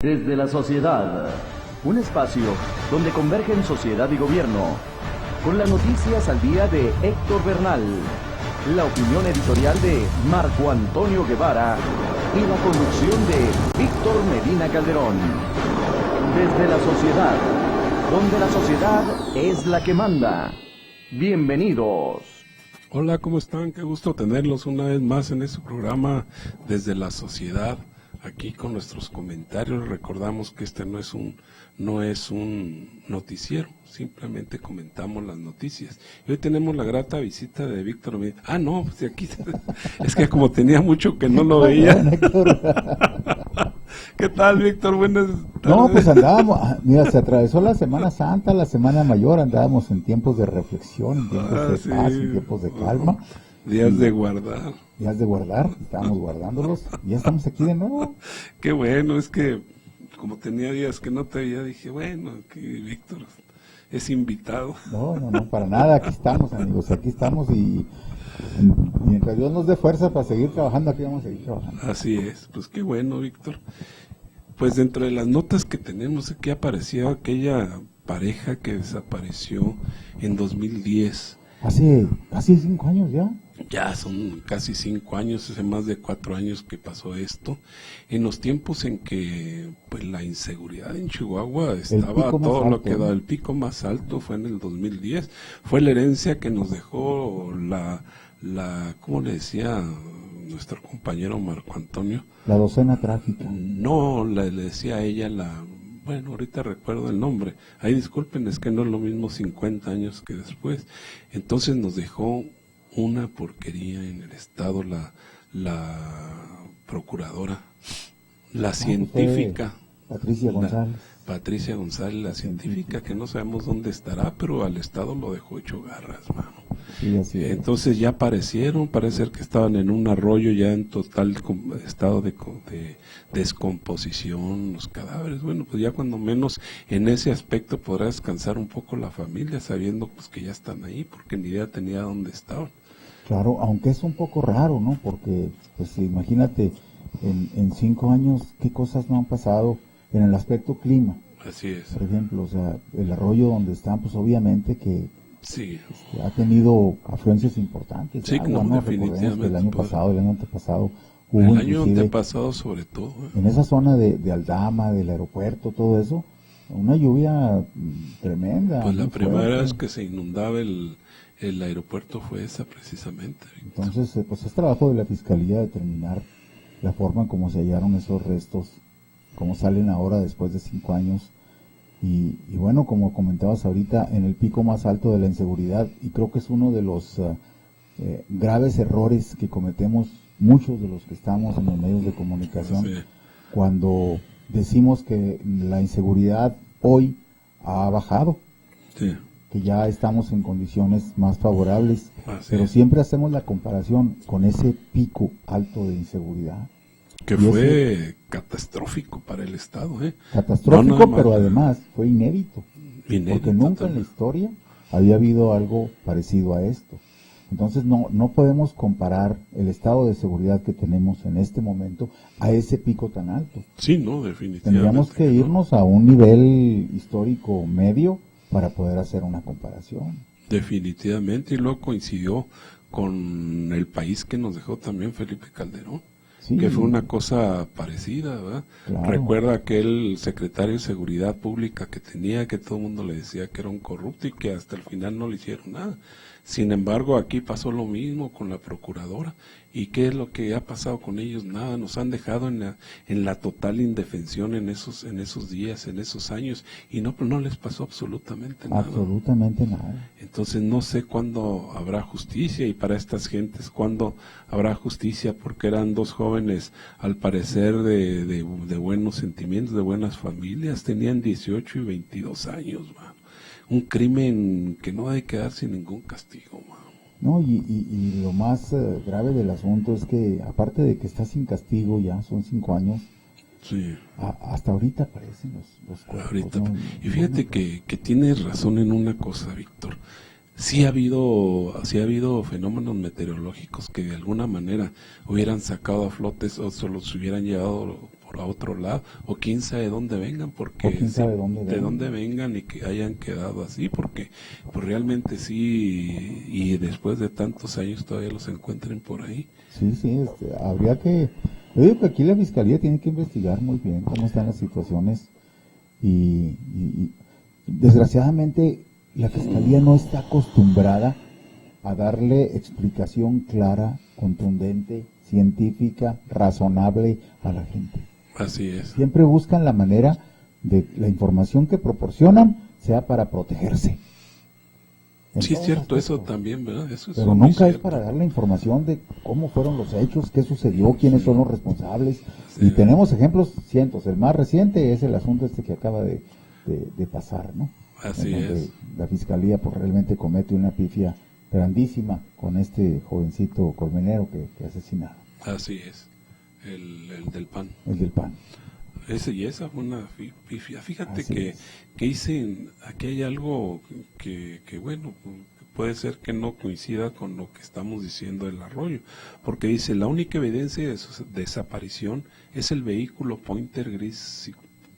Desde la sociedad, un espacio donde convergen sociedad y gobierno, con las noticias al día de Héctor Bernal, la opinión editorial de Marco Antonio Guevara y la conducción de Víctor Medina Calderón. Desde la sociedad, donde la sociedad es la que manda. Bienvenidos. Hola, ¿cómo están? Qué gusto tenerlos una vez más en este programa Desde la Sociedad, aquí con nuestros comentarios. Recordamos que este no es un noticiero, simplemente comentamos las noticias. Y hoy tenemos la grata visita de Víctor. No, pues de aquí, es que como tenía mucho que no lo veía. ¿Qué tal, Víctor? Buenas tardes. No, pues andábamos, mira, se atravesó la Semana Santa, la Semana Mayor, andábamos en tiempos de reflexión, en tiempos de paz, en tiempos de calma. Días de guardar. Días de guardar, estábamos guardándolos, y ya estamos aquí de nuevo. Qué bueno, es que como tenía días que no te veía, dije, bueno, que Víctor es invitado. No, para nada, aquí estamos, amigos, aquí estamos y mientras Dios nos dé fuerza para seguir trabajando, aquí vamos a seguir trabajando. Así es, pues qué bueno, Víctor. Pues dentro de las notas que tenemos aquí apareció aquella pareja que desapareció en 2010. Hace casi 5 años ya. Ya son casi 5 años, hace más de 4 años que pasó esto, en los tiempos en que pues la inseguridad en Chihuahua estaba todo lo que daba. El pico más alto fue en el 2010, fue la herencia que nos dejó la ¿cómo le decía nuestro compañero Marco Antonio? La docena trágica. No, le decía a ella bueno, ahorita recuerdo el nombre, ahí disculpen, es que no es lo mismo 50 años que después. Entonces nos dejó una porquería en el estado, la procuradora, la científica, Patricia González, la científica, que no sabemos dónde estará, pero al estado lo dejó hecho garras, mano. Sí, así es. Entonces ya aparecieron, parece ser que estaban en un arroyo ya en total estado de descomposición los cadáveres. Bueno, pues ya cuando menos en ese aspecto podrá descansar un poco la familia, sabiendo pues que ya están ahí, porque ni idea tenía dónde estaban. Claro, aunque es un poco raro, ¿no? Porque, pues imagínate, en 5 años, ¿qué cosas no han pasado en el aspecto clima? Así es. Por ejemplo, o sea, el arroyo donde están, pues obviamente que sí, ha tenido afluencias importantes. Sí, agua, no, ¿no? definitivamente. Que el año pasado, el año antepasado, el año antepasado sobre todo. En esa zona de Aldama, del aeropuerto, todo eso, una lluvia tremenda. Pues la primera vez que se inundaba el aeropuerto fue esa precisamente. Entonces, pues es trabajo de la Fiscalía determinar la forma en cómo se hallaron esos restos, cómo salen ahora después de 5 años. Y bueno, como comentabas ahorita, en el pico más alto de la inseguridad, y creo que es uno de los graves errores que cometemos muchos de los que estamos en los medios de comunicación, sí, cuando decimos que la inseguridad hoy ha bajado, sí, que ya estamos en condiciones más favorables, pero siempre hacemos la comparación con ese pico alto de inseguridad. Que fue catastrófico para el Estado, Catastrófico, pero además fue inédito, porque nunca totalmente en la historia había habido algo parecido a esto. Entonces no podemos comparar el estado de seguridad que tenemos en este momento a ese pico tan alto. Sí, no, definitivamente. Tendríamos que irnos a un nivel histórico medio para poder hacer una comparación. Definitivamente, y luego coincidió con el país que nos dejó también Felipe Calderón. Sí, que fue una cosa parecida, ¿verdad? Claro. Recuerda aquel secretario de Seguridad Pública que tenía, que todo el mundo le decía que era un corrupto y que hasta el final no le hicieron nada. Sin embargo, aquí pasó lo mismo con la procuradora. ¿Y qué es lo que ha pasado con ellos? Nada, nos han dejado en la total indefensión en esos días, en esos años, y no les pasó absolutamente nada. Absolutamente nada. Entonces no sé cuándo habrá justicia, y para estas gentes cuándo habrá justicia, porque eran 2 jóvenes, al parecer de buenos sentimientos, de buenas familias, tenían 18 y 22 años, man. Un crimen que no ha de quedar sin ningún castigo, man. No, y lo más grave del asunto es que, aparte de que está sin castigo ya, son 5 años, sí, hasta ahorita aparecen los cuerpos. Ahorita, ¿no? Y fíjate que tienes razón en una cosa, Víctor. Sí ha habido fenómenos meteorológicos que de alguna manera hubieran sacado a flote o se los hubieran llevado por otro lado, o quién sabe dónde vengan, porque de dónde vengan y que hayan quedado así, porque pues realmente sí, y después de tantos años todavía los encuentren por ahí. Sí, habría que, yo digo que aquí la Fiscalía tiene que investigar muy bien cómo están las situaciones y desgraciadamente la Fiscalía no está acostumbrada a darle explicación clara, contundente, científica, razonable a la gente. Así es. Siempre buscan la manera de la información que proporcionan sea para protegerse. Sí, es cierto, eso también, ¿verdad? Eso es pero nunca cierto. Es para dar la información de cómo fueron los hechos, qué sucedió, quiénes son los responsables. Sí. Y tenemos ejemplos cientos. El más reciente es el asunto que acaba de pasar, ¿no? Así es. La Fiscalía pues realmente comete una pifia grandísima con este jovencito colmenero que asesinaron. Así es, el del PAN. El del PAN. Esa fue una pifia. Fíjate que dicen, aquí hay algo que bueno, puede ser que no coincida con lo que estamos diciendo del Arroyo, porque dice, la única evidencia de su desaparición es el vehículo Pointer gris,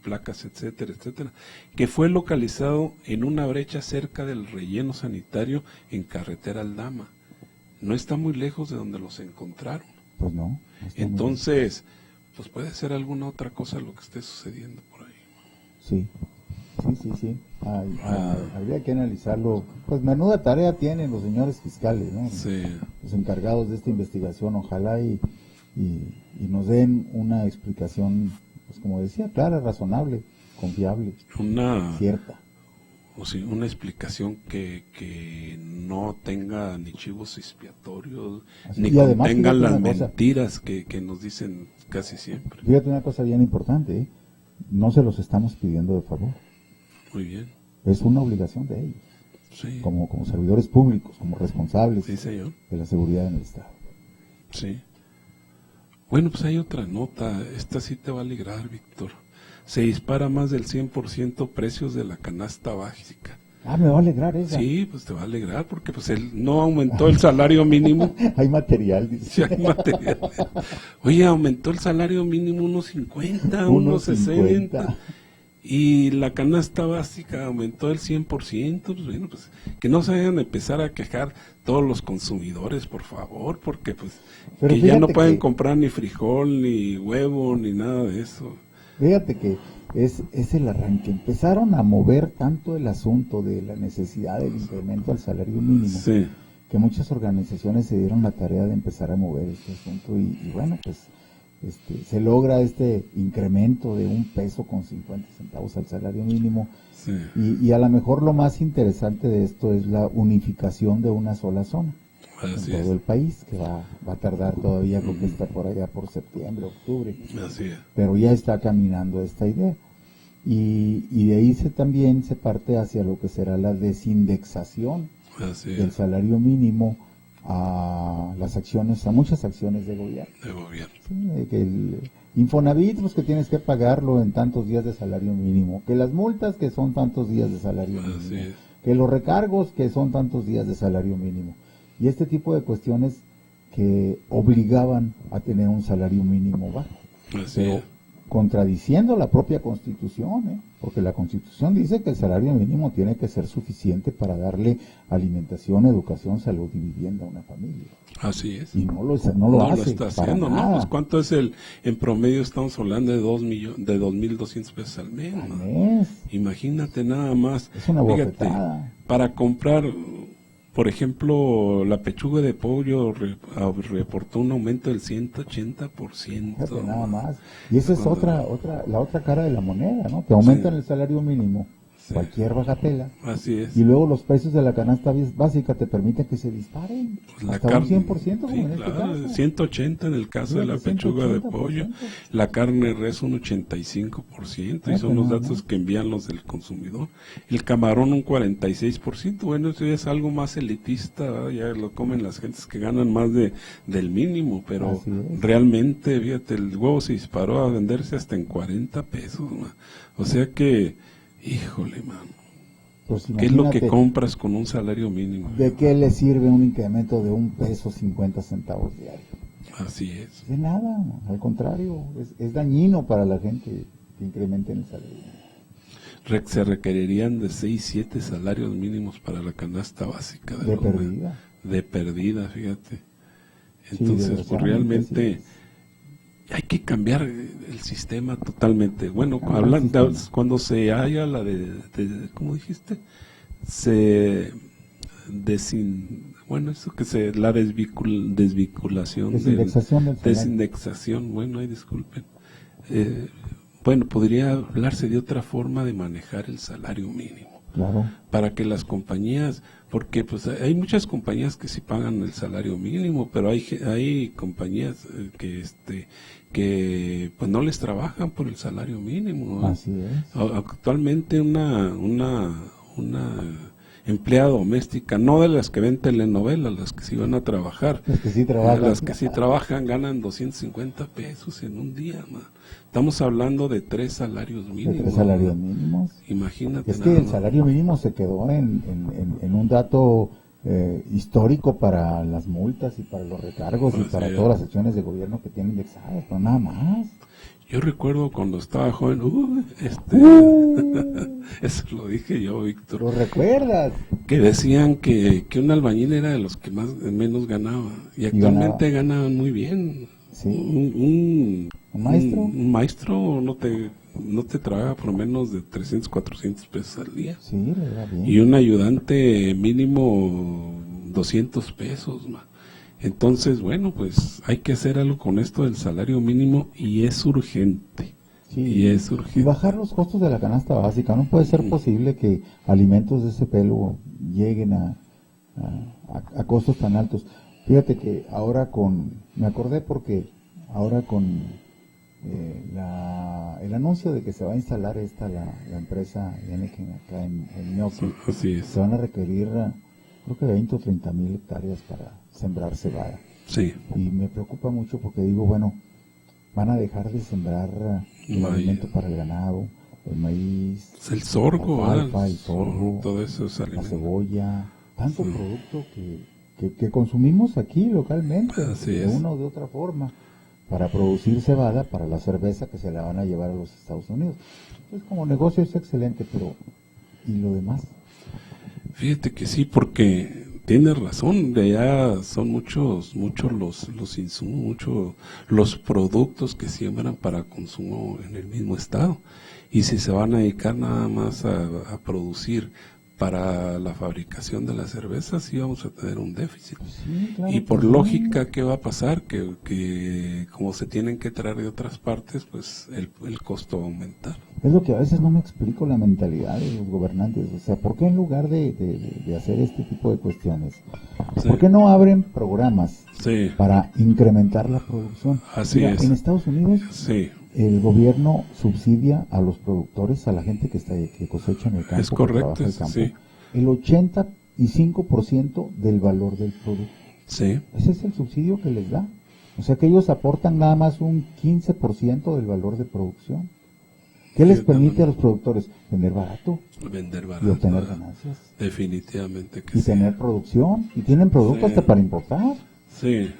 placas, etcétera, etcétera, que fue localizado en una brecha cerca del relleno sanitario en carretera Aldama. No está muy lejos de donde los encontraron. Pues no. Entonces, pues puede ser alguna otra cosa lo que esté sucediendo por ahí. Sí. Habría que analizarlo. Pues menuda tarea tienen los señores fiscales, ¿no? Sí. Los encargados de esta investigación, ojalá y nos den una explicación, pues como decía, clara, razonable, confiable, cierta. O sí, una explicación que no tenga ni chivos expiatorios, ni contenga las mentiras que nos dicen casi siempre. Fíjate una cosa bien importante, no se los estamos pidiendo de favor. Muy bien. Es una obligación de ellos, sí. como servidores públicos, como responsables sí, señor. De la seguridad en el Estado. Sí. Bueno, pues hay otra nota, esta sí te va a alegrar, Víctor. Se dispara más del 100% precios de la canasta básica. Me va a alegrar esa. Sí, pues te va a alegrar porque pues no aumentó el salario mínimo. Hay material, dice. Sí, hay material. Oye, aumentó el salario mínimo unos 50, unos 60. Y la canasta básica aumentó el 100%. Pues bueno, pues que no se vayan a empezar a quejar todos los consumidores, por favor, porque pues pero que ya no pueden comprar ni frijol, ni huevo, ni nada de eso. Fíjate que es el arranque. Empezaron a mover tanto el asunto de la necesidad del incremento al salario mínimo, sí. que muchas organizaciones se dieron la tarea de empezar a mover este asunto y bueno, pues se logra este incremento de $1.50 al salario mínimo. Sí. Y a lo mejor lo más interesante de esto es la unificación de una sola zona. Así en todo el país, que va a tardar todavía, creo que está por allá por septiembre, octubre. Así es. Pero ya está caminando esta idea. Y de ahí también se parte hacia lo que será la desindexación del salario mínimo a las acciones, a muchas acciones de gobierno. Sí, que el Infonavit, pues que tienes que pagarlo en tantos días de salario mínimo, que las multas que son tantos días de salario mínimo, que los recargos que son tantos días de salario mínimo. Y este tipo de cuestiones que obligaban a tener un salario mínimo bajo. Pero contradiciendo la propia Constitución, porque la Constitución dice que el salario mínimo tiene que ser suficiente para darle alimentación, educación, salud y vivienda a una familia. Así es. Y no lo hace. No lo está haciendo, ¿no? Pues ¿cuánto es en promedio? Estamos hablando de 2.200 pesos al mes. Al mes. Imagínate nada más. Es una bofetada. Para comprar, por ejemplo, la pechuga de pollo reportó un aumento del 180%. Fíjate, nada más. Y esa es la otra cara de la moneda, ¿no? Que aumentan el salario mínimo, cualquier bagatela. Así es. Y luego los precios de la canasta básica te permiten que se disparen. Pues hasta un 100%, como en este caso. 180 en el caso de la pechuga de pollo. La carne res un 85%, y son los datos que envían los del consumidor. El camarón un 46%. Bueno, eso ya es algo más elitista, ¿verdad? Ya lo comen las gentes que ganan más del mínimo, pero realmente, fíjate, el huevo se disparó a venderse hasta en 40 pesos, ¿no? O sea que, híjole, mano. Pues ¿qué es lo que compras con un salario mínimo? ¿De qué le sirve un incremento de $1.50 diario? Así es. De nada, al contrario, es dañino para la gente que incrementen el salario. Se requerirían de 6, 7 salarios mínimos para la canasta básica. De perdida. De perdida, fíjate. Sí, Entonces, pues realmente sí. hay que cambiar el sistema totalmente. Bueno, hablando, cuando se haya la ¿cómo dijiste? La desvinculación, desindexación, bueno, disculpen. Bueno, podría hablarse de otra forma de manejar el salario mínimo. Claro. Para que las compañías, porque pues hay muchas compañías que sí pagan el salario mínimo, pero hay compañías que pues no les trabajan por el salario mínimo. Así es. Actualmente una empleada doméstica, no de las que ven telenovelas, las que sí van a trabajar, las que sí trabajan ganan 250 pesos en un día, man. Estamos hablando de 3 salarios mínimos. De 3 salarios mínimos. Imagínate. Es que el salario mínimo se quedó en un dato histórico para las multas y para los recargos y para todas las acciones de gobierno que tienen indexadas, pero nada más. Yo recuerdo cuando estaba joven, eso lo dije yo, Víctor. ¿Lo recuerdas? Que decían que un albañil era de los que menos ganaba, y actualmente ganaban muy bien. Sí. ¿Un maestro? Un maestro no te trabaja por menos de 300, 400 pesos al día. Sí, le da bien. Y un ayudante mínimo 200 pesos, man. Entonces, bueno, pues hay que hacer algo con esto del salario mínimo y es urgente. Sí, y bajar los costos de la canasta básica. No puede ser posible que alimentos de ese pelo lleguen a costos tan altos. Fíjate que ahora me acordé porque ahora con el anuncio de que se va a instalar la empresa Heineken acá en Ñoqui, se van a requerir creo que 20 o 30 mil hectáreas para sembrar cebada. Sí. Y me preocupa mucho porque digo, bueno, van a dejar de sembrar el alimento para el ganado, el maíz, el sorgo, la alfalfa, el sorgo, todo eso es la cebolla, tanto producto que consumimos aquí localmente, de una o de otra forma, para producir cebada para la cerveza que se la van a llevar a los Estados Unidos. Entonces, como negocio es excelente, pero ¿y lo demás? Fíjate que sí, porque tienes razón, de allá son muchos los insumos, muchos los productos que siembran para consumo en el mismo estado. Y si se van a dedicar nada más a producir para la fabricación de la cerveza, sí vamos a tener un déficit. Sí, claro, y por lógica, ¿qué va a pasar? Que como se tienen que traer de otras partes, pues el costo va a aumentar. Es lo que a veces no me explico, la mentalidad de los gobernantes. O sea, ¿por qué en lugar de hacer este tipo de cuestiones, por qué no abren programas para incrementar la producción? Así es. En Estados Unidos, el gobierno subsidia a los productores, a la gente que cosecha en el campo. Es correcto, el 85% del valor del producto. Sí. Ese es el subsidio que les da. O sea que ellos aportan nada más un 15% del valor de producción. ¿Qué les permite a los productores? Vender barato. Y obtener ganancias. Definitivamente que y tener producción. Y tienen producto hasta para importar. Sí.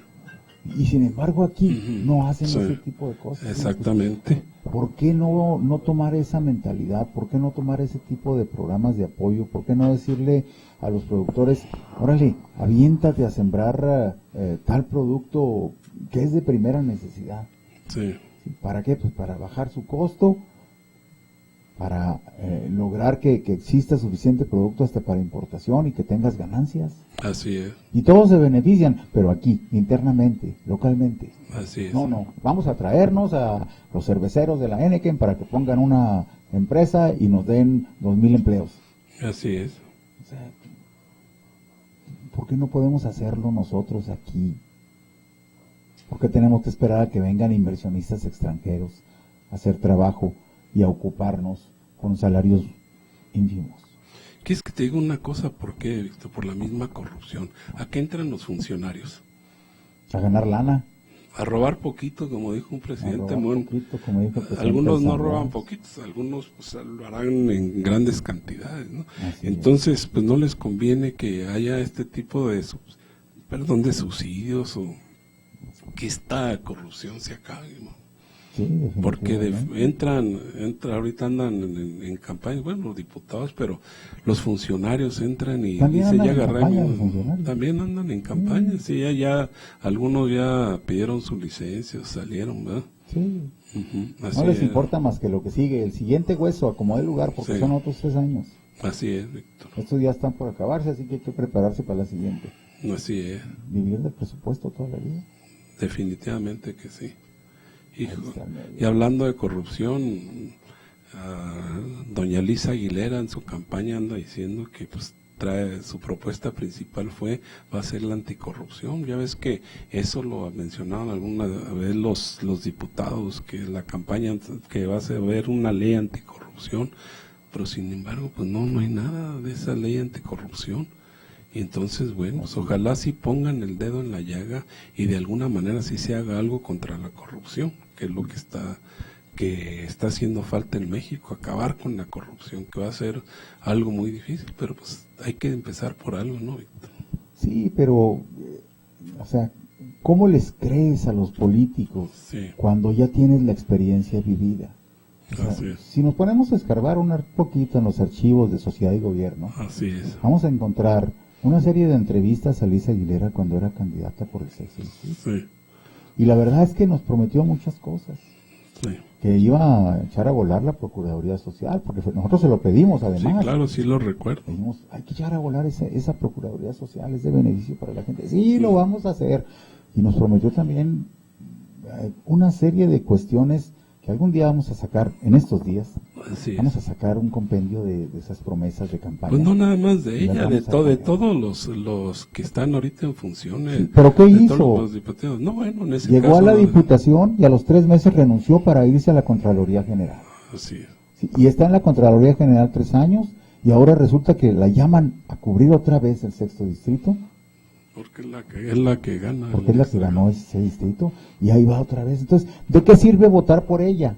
Y sin embargo aquí no hacen ese tipo de cosas. Exactamente. ¿Por qué no tomar esa mentalidad? ¿Por qué no tomar ese tipo de programas de apoyo? ¿Por qué no decirle a los productores, órale, aviéntate a sembrar tal producto que es de primera necesidad? Sí. ¿Para qué? Pues para bajar su costo, para lograr que exista suficiente producto hasta para importación y que tengas ganancias. Así es. Y todos se benefician, pero aquí, internamente, localmente. Así es. No, vamos a traernos a los cerveceros de la Heineken para que pongan una empresa y nos den 2,000 empleos. Así es. O sea, ¿por qué no podemos hacerlo nosotros aquí? ¿Por qué tenemos que esperar a que vengan inversionistas extranjeros a hacer trabajo y a ocuparnos con salarios ínfimos? ¿Quieres que te diga una cosa? ¿Por qué, Víctor? Por la misma corrupción. ¿A qué entran los funcionarios? A ganar lana. A robar poquito, como dijo un presidente. Algunos no roban poquitos, algunos pues, lo harán en grandes cantidades, ¿no? Entonces, pues no les conviene que haya este tipo de subsidios o que esta corrupción se acabe, ¿no? Sí, Porque definitivamente. ahorita andan en campaña, bueno, los diputados, pero los funcionarios entran y También dicen, ya andan en campaña agarramos, los funcionarios. también andan en campaña, sí, algunos ya pidieron su licencia, salieron, ¿verdad? Sí. Así No les es, importa más que lo que sigue. El siguiente hueso, acomode lugar, porque Sí. son otros 3 años. así es, Víctor, Estos ya están por acabarse, así que hay que prepararse para la siguiente. así es, Vivir del presupuesto toda la vida. definitivamente que sí. Hijo, Ahí está, y hablando de corrupción, doña Lisa Aguilera en su campaña anda diciendo que pues su propuesta principal va a ser la anticorrupción. Ya ves que eso lo mencionaban alguna vez los diputados, que la campaña que va a haber una ley anticorrupción, pero sin embargo pues no hay nada de esa ley anticorrupción. Y entonces, bueno, pues ojalá sí pongan el dedo en la llaga y de alguna manera sí se haga algo contra la corrupción, que es lo que está haciendo falta en México, acabar con la corrupción, que va a ser algo muy difícil, pero pues hay que empezar por algo, ¿no, Víctor? Sí, pero, o sea, ¿cómo les crees a los políticos Sí. cuando ya tienes la experiencia vivida? O sea, Así es. si nos ponemos a escarbar un poquito en los archivos de Sociedad y Gobierno, Así es. vamos a encontrar una serie de entrevistas a Lisa Aguilera cuando era candidata por el sexto distrito. Sí, Y la verdad es que nos prometió muchas cosas. sí. Que iba a echar a volar la Procuraduría Social, porque nosotros se lo pedimos Sí, además. claro, sí lo recuerdo. Dijimos, hay que echar a volar esa Procuraduría Social, es de beneficio para la gente. Sí, lo vamos a hacer. Y nos prometió también una serie de cuestiones que algún día vamos a sacar, en estos días, Así vamos es. a sacar un compendio de esas promesas de campaña. Pues no nada más de Y las ella, vamos de a todos los que están ahorita en funciones. Sí, ¿pero qué de hizo? todos los diputados. No, bueno, en ese Llegó caso, a la no, Diputación y a los 3 meses renunció para irse a la Contraloría General. Así es. Sí, y está en la Contraloría General 3 años y ahora resulta que la llaman a cubrir otra vez el sexto distrito, Porque es la que gana. porque es la que ganó ese distrito y ahí va otra vez. Entonces, ¿de qué sirve votar por ella?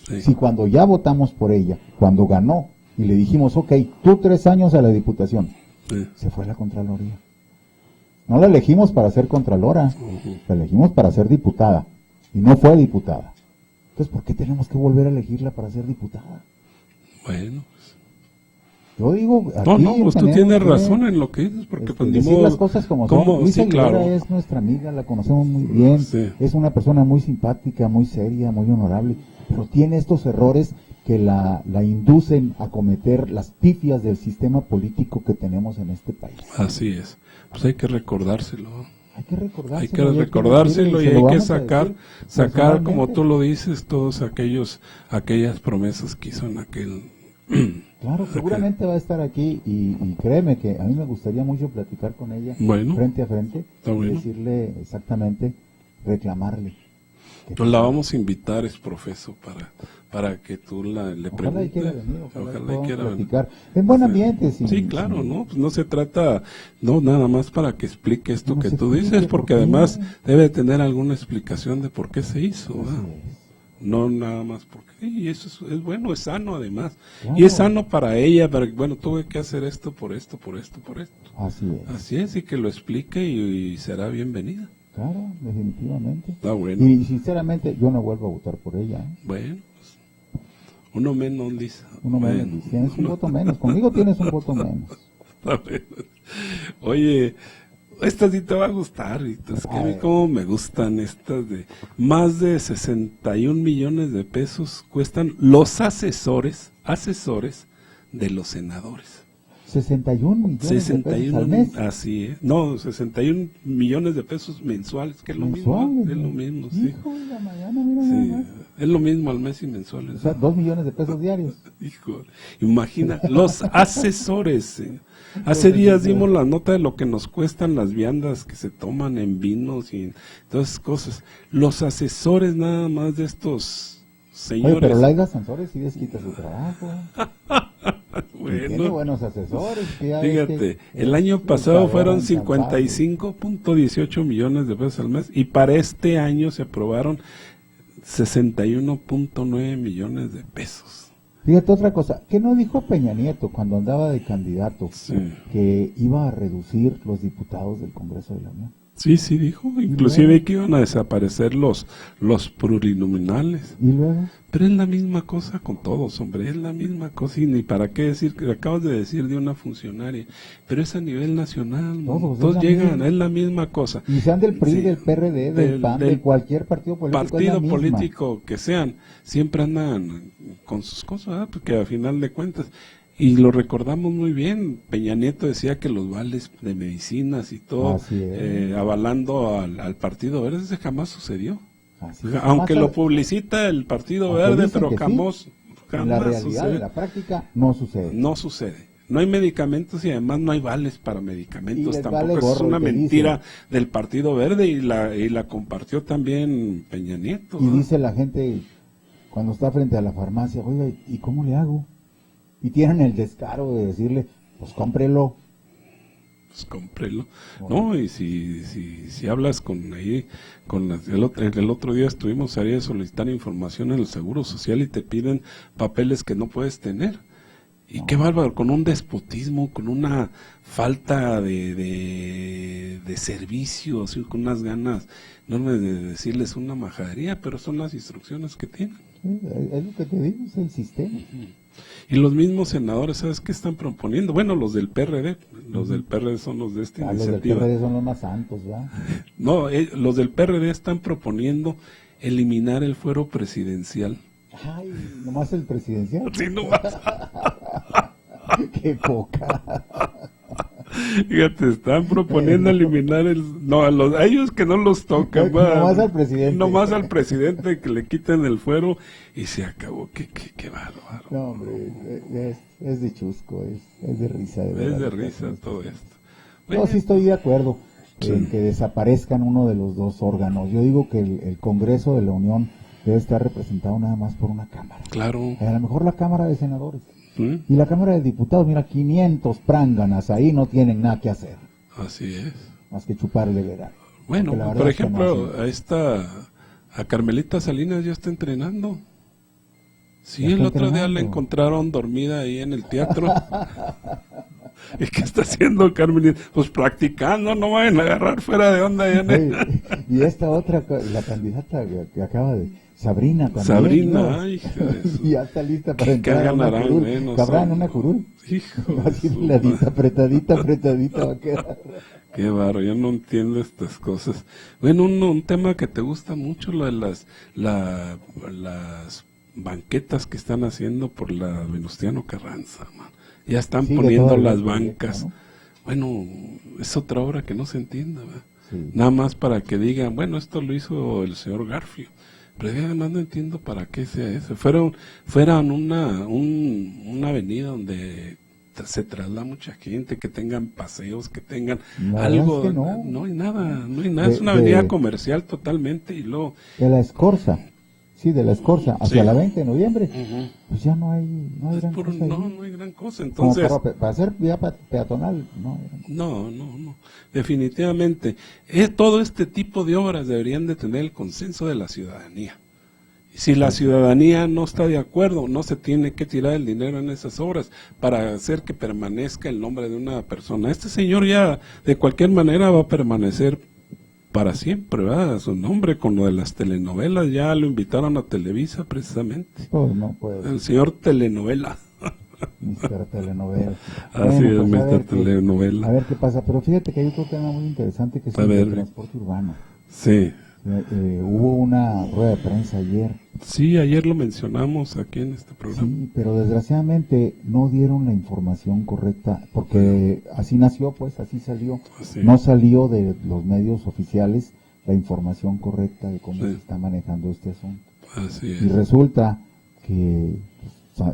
Sí. Si cuando ya votamos por ella, cuando ganó y le dijimos, ok, tú 3 años a la Diputación, Sí. se fue a la Contraloría. No la elegimos para ser Contralora, Ujú. la elegimos para ser diputada y no fue diputada. Entonces, ¿por qué tenemos que volver a elegirla para ser diputada? Bueno. Yo digo, No, aquí pues tú tenemos tienes que, razón en lo que dices, porque pues ni decir modo- las cosas como son. ¿cómo? Lisa Sí, Aguilera claro. es nuestra amiga, la conocemos muy bien, Sí. es una persona muy simpática, muy seria, muy honorable, pero tiene estos errores que la inducen a cometer las pifias del sistema político que tenemos en este país. Así es. Pues hay que recordárselo. Hay que recordárselo. Hay que recordárselo y se lo hay que vamos a sacar, decir como personalmente. tú lo dices, todos aquellas promesas que hizo en aquel. Claro, seguramente va a estar aquí y créeme que a mí me gustaría mucho platicar con ella Bueno, frente a frente está y bueno. decirle exactamente, reclamarle. que- Pues la vamos a invitar, es profeso, para que tú le Ojalá y preguntes. quiera venir, ojalá Ojalá y podamos quiera venir. platicar. En buen ambiente, Sí, claro, ¿no? Pues no se trata, no, nada más para que explique esto No que se tú explique dices, por porque qué. además debe tener alguna explicación de por qué se hizo, ¿verdad? Así es. No nada más porque, y eso es bueno, es sano además. Claro. Y es sano para ella, pero bueno, tuve que hacer esto por esto, por esto, por esto. Así es. Así es, y que lo explique y será bienvenida. Claro, definitivamente. Está bueno. Y sinceramente yo no vuelvo a votar por ella. ¿eh? Bueno, pues, uno menos, Lisa. Uno menos, Bueno. tienes un voto menos. Conmigo tienes un voto menos. Está bueno. Oye, esta sí te va a gustar, Víctor. Es que a mí cómo me gustan estas de más de 61 millones de pesos cuestan los asesores de los senadores. 61 millones de pesos 61, al mes. así es. No, 61 millones de pesos mensuales, que es lo Mensuales, mismo, es ¿no? lo mismo, sí. Hijo de la mañana, mira Sí, nada más. es lo mismo al mes y mensuales. O sea, 2 millones de pesos diarios. Hijo, imagina, los asesores. Hace días dimos la nota de lo que nos cuestan las viandas que se toman en vinos y todas esas cosas. Los asesores nada más de estos señores. Oye, pero Laida Sansores sí desquita su trabajo. Bueno, Tiene buenos asesores. Que ya fíjate, ves que el año pasado fueron encantado. 55.18 millones de pesos al mes y para este año se aprobaron 61.9 millones de pesos. Fíjate otra cosa, ¿qué no dijo Peña Nieto cuando andaba de candidato? Sí. Que iba a reducir los diputados del Congreso de la Unión. Sí, dijo. Inclusive que iban a desaparecer los plurinominales. ¿Y luego? Pero es la misma cosa con todos, hombre, es la misma cosa. Y ni para qué decir, que acabas de decir de una funcionaria, pero es a nivel nacional. Todos llegan, es la misma cosa. Y sean del PRI, Sí, del PRD, del PAN, de cualquier partido político. Partido político que sean, siempre andan con sus cosas, ¿verdad? Porque al final de cuentas, y lo recordamos muy bien, Peña Nieto decía que los vales de medicinas y todo, avalando al Partido Verde, eso jamás sucedió. Aunque lo publicita el Partido Verde, pero jamás en la realidad, sucede. en la práctica, no sucede. No sucede. No hay medicamentos y además no hay vales para medicamentos tampoco. Vale Es una mentira dicen del Partido Verde y la compartió también Peña Nieto. Y dice la gente cuando está frente a la farmacia, oiga, ¿y cómo le hago? Y tienen el descaro de decirle, pues cómprelo. Pues cómprelo. No, y si hablas el otro día estuvimos ahí a solicitar información en el Seguro Social y te piden papeles que no puedes tener. Y qué bárbaro, con un despotismo, con una falta de servicio, así, con unas ganas enormes de decirles una majadería, pero son las instrucciones que tienen. Es lo que te digo, es el sistema. Y los mismos senadores, ¿sabes qué están proponiendo? Bueno, los del PRD, los del PRD son los de esta iniciativa. Los del PRD son los más santos, ¿verdad? No, los del PRD están proponiendo eliminar el fuero presidencial. Ay, nomás el presidencial. Sí, nomás. Qué poca. Fíjate, están proponiendo eliminar a ellos que no los tocan. Nomás al presidente. Nomás al presidente que le quiten el fuero y se acabó. Qué bárbaro. No, hombre, es de chusco, es de risa. Es de risa todo esto. Bueno, sí estoy de acuerdo en que desaparezcan uno de los dos órganos. Yo digo que el Congreso de la Unión debe estar representado nada más por una Cámara. Claro. A lo mejor la Cámara de Senadores. Y la Cámara de Diputados, mira, 500 pránganas ahí no tienen nada que hacer. Así es. Más que chuparle verano. Bueno, por ejemplo, a Carmelita Salinas ya está entrenando. Sí, el otro día la encontraron dormida ahí en el teatro. ¿Y qué está haciendo Carmelita? Pues practicando, no vayan a agarrar fuera de onda. Y esta otra, la candidata que acaba de... Sabrina también. Sabrina, ay, hija de y ya está lista para entrar a una curul. ¿Cabrán una curul? Hijo así ladita, apretadita va a quedar. Qué barro, yo no entiendo estas cosas. Bueno, un tema que te gusta mucho, lo de las banquetas que están haciendo por la Venustiano Carranza, man. Ya están poniendo las bancas. ¿No? Bueno, es otra obra que no se entiende, ¿verdad? Sí. Nada más para que digan, bueno, esto lo hizo el señor Garfio. Pero yo además no entiendo para qué sea eso. Fueran una avenida donde se traslada mucha gente, que tengan paseos, que tengan algo. Es que no hay nada. Es una avenida comercial totalmente y luego... De la Escorza. Sí, de la Escorza, hacia la 20 de noviembre, pues ya no hay gran cosa. No hay gran cosa, entonces... Para hacer vía peatonal, no. Definitivamente. Todo este tipo de obras deberían de tener el consenso de la ciudadanía. Si la ciudadanía no está de acuerdo, no se tiene que tirar el dinero en esas obras para hacer que permanezca el nombre de una persona. Este señor ya, de cualquier manera, va a permanecer para siempre, ¿verdad? Su nombre con lo de las telenovelas, ya lo invitaron a Televisa precisamente. Pues no puede. El señor Telenovela. Mr. Telenovela. Así es, Mr. Telenovela. A ver qué pasa, pero fíjate que hay otro tema muy interesante que es el transporte urbano. Sí. Hubo una rueda de prensa ayer. Sí, ayer lo mencionamos aquí en este programa. Sí, pero desgraciadamente no dieron la información correcta, porque así nació, pues, así salió. Así. No salió de los medios oficiales la información correcta de cómo se está manejando este asunto. Así es. Y resulta que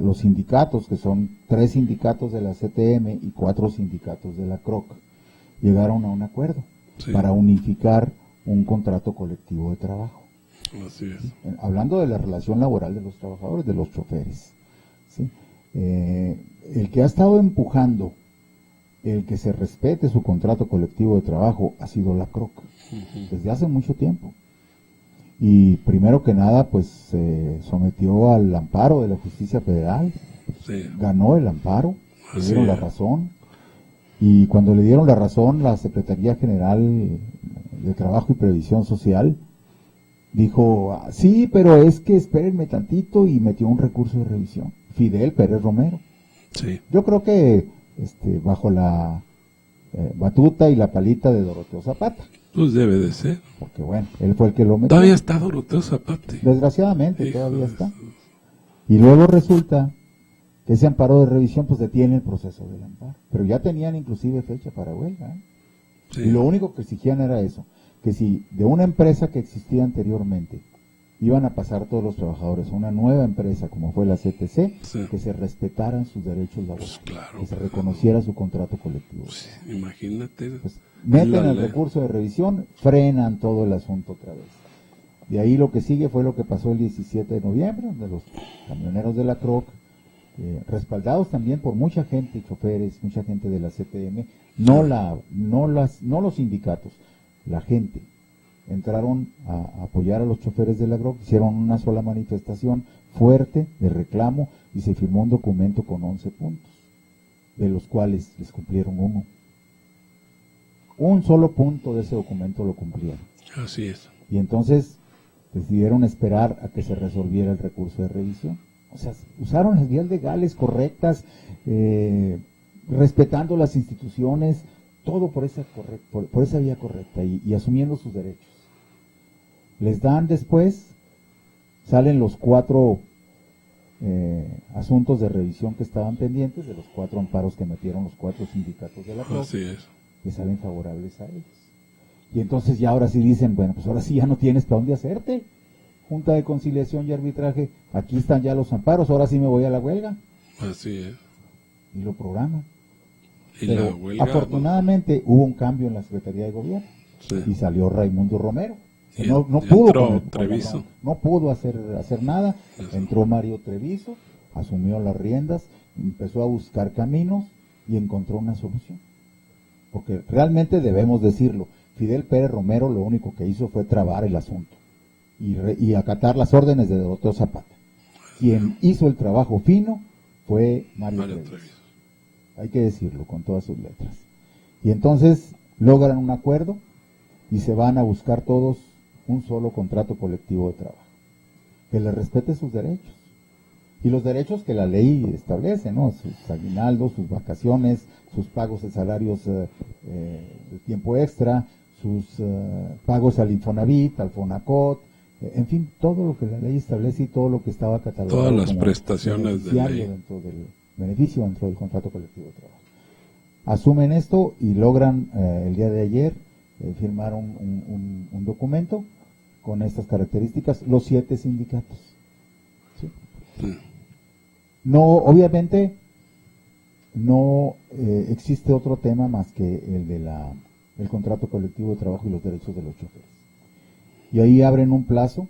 los sindicatos, que son 3 sindicatos de la CTM y 4 sindicatos de la CROC, llegaron a un acuerdo para unificar un contrato colectivo de trabajo. Así es. Hablando de la relación laboral de los trabajadores, de los choferes. ¿Sí? El que ha estado empujando el que se respete su contrato colectivo de trabajo ha sido la CROC, desde hace mucho tiempo. Y primero que nada, pues se sometió al amparo de la Justicia Federal, ganó el amparo, le dieron la razón, y cuando le dieron la razón, la Secretaría General de Trabajo y Previsión Social dijo, sí, pero es que espérenme tantito, y metió un recurso de revisión. Fidel Pérez Romero. Sí. Yo creo que bajo la batuta y la palita de Doroteo Zapata. Pues debe de ser. Porque bueno, él fue el que lo metió. Todavía está Doroteo Zapata. Desgraciadamente, Hijo todavía de está. su- Y luego resulta que ese amparo de revisión pues detiene el proceso del amparo. Pero ya tenían inclusive fecha para huelga, ¿eh? Sí. Y lo único que exigían era eso, que si de una empresa que existía anteriormente iban a pasar todos los trabajadores a una nueva empresa como fue la CTC, Sí. que se respetaran sus derechos laborales, Pues claro, que se pues, reconociera su contrato colectivo. Pues, imagínate. Pues, meten La el ley. recurso de revisión, frenan todo el asunto otra vez. De ahí lo que sigue fue lo que pasó el 17 de noviembre, donde los camioneros de la CROC, respaldados también por mucha gente, choferes, mucha gente de la CTM, no los sindicatos, la gente, entraron a apoyar a los choferes de la CROC, hicieron una sola manifestación fuerte de reclamo y se firmó un documento con 11 puntos, de los cuales les cumplieron uno. Un solo punto de ese documento lo cumplieron. Así es. Y entonces decidieron esperar a que se resolviera el recurso de revisión. O sea, usaron las vías legales correctas, respetando las instituciones, todo por esa vía correcta y asumiendo sus derechos. Les dan después, salen los 4 asuntos de revisión que estaban pendientes, de los 4 amparos que metieron los 4 sindicatos de la CROC, Así es. que salen favorables a ellos. Y entonces ya ahora sí dicen, bueno, pues ahora sí ya no tienes para dónde hacerte. Junta de Conciliación y Arbitraje, aquí están ya los amparos, ahora sí me voy a la huelga. Así es. Y lo programan. Y Pero la huelga. afortunadamente hubo un cambio en la Secretaría de Gobierno. Sí. Y salió Raimundo Romero. Que Y no y pudo entró con Treviso. no pudo hacer nada. Eso. Entró Mario Treviso, asumió las riendas, empezó a buscar caminos y encontró una solución. Porque realmente debemos decirlo, Fidel Pérez Romero lo único que hizo fue trabar el asunto y acatar las órdenes de Doroteo Zapata. Quien hizo el trabajo fino fue Mario Treviso. Treviso. Hay que decirlo con todas sus letras. Y entonces logran un acuerdo y se van a buscar todos un solo contrato colectivo de trabajo que les respete sus derechos y los derechos que la ley establece, ¿no? Sus aguinaldos, sus vacaciones, sus pagos de salarios de tiempo extra, sus pagos al Infonavit, al Fonacot, en fin, todo lo que la ley establece y todo lo que estaba catalogado Todas las como prestaciones de ley. beneficio dentro del contrato colectivo de trabajo. Asumen esto y logran el día de ayer firmar un documento con estas características, los 7 sindicatos. ¿Sí? Sí. No, obviamente, no existe otro tema más que el de el contrato colectivo de trabajo y los derechos de los choferes. Y ahí abren un plazo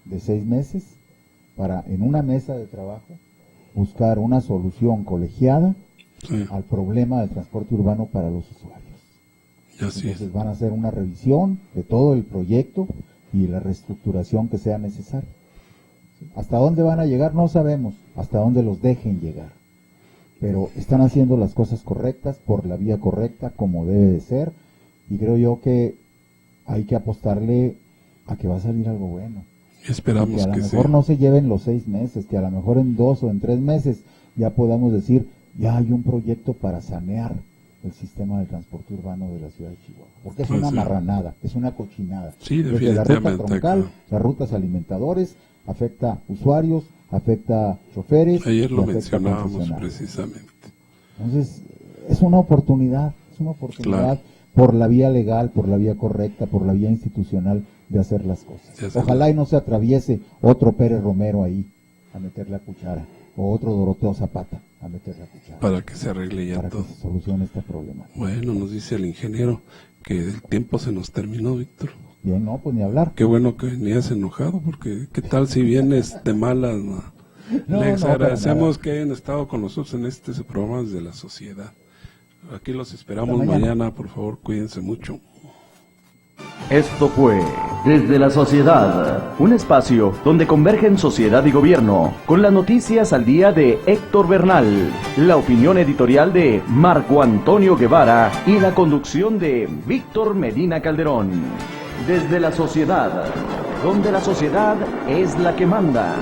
de 6 meses para, en una mesa de trabajo, buscar una solución colegiada Sí. al problema del transporte urbano para los usuarios. Así es. Entonces van a hacer una revisión de todo el proyecto y la reestructuración que sea necesaria. Hasta dónde van a llegar no sabemos, hasta dónde los dejen llegar. Pero están haciendo las cosas correctas, por la vía correcta, como debe de ser, y creo yo que hay que apostarle a que va a salir algo bueno. Esperamos Que a lo que mejor sí. no se lleven los 6 meses, que a lo mejor en 2 o en 3 meses ya podamos decir, ya hay un proyecto para sanear el sistema de transporte urbano de la ciudad de Chihuahua. Porque es Pues una sí. marranada, es una cochinada. Sí, Desde la ruta definitivamente, troncal, claro. las rutas alimentadores, afecta usuarios, afecta choferes. Ayer y lo afecta mencionábamos concesionarios. precisamente. Entonces, es una oportunidad Claro. por la vía legal, por la vía correcta, por la vía institucional de hacer las De cosas. hacer Ojalá y no se atraviese otro Pérez Romero ahí a meter la cuchara, o otro Doroteo Zapata a meter la cuchara, Para que se arregle ya para todo. que se solucione este problema. Bueno, nos dice el ingeniero que el tiempo se nos terminó, Víctor. Bien, no, pues ni hablar. Qué bueno que venías enojado, porque qué tal si vienes de malas, ¿no? No, Les no, para agradecemos nada. que hayan estado con nosotros en este programa de la sociedad. Aquí los esperamos Hasta mañana. mañana, por favor, cuídense mucho. Esto fue Desde la Sociedad, un espacio donde convergen sociedad y gobierno, con las noticias al día de Héctor Bernal, la opinión editorial de Marco Antonio Guevara y la conducción de Víctor Medina Calderón. Desde la sociedad, donde la sociedad es la que manda.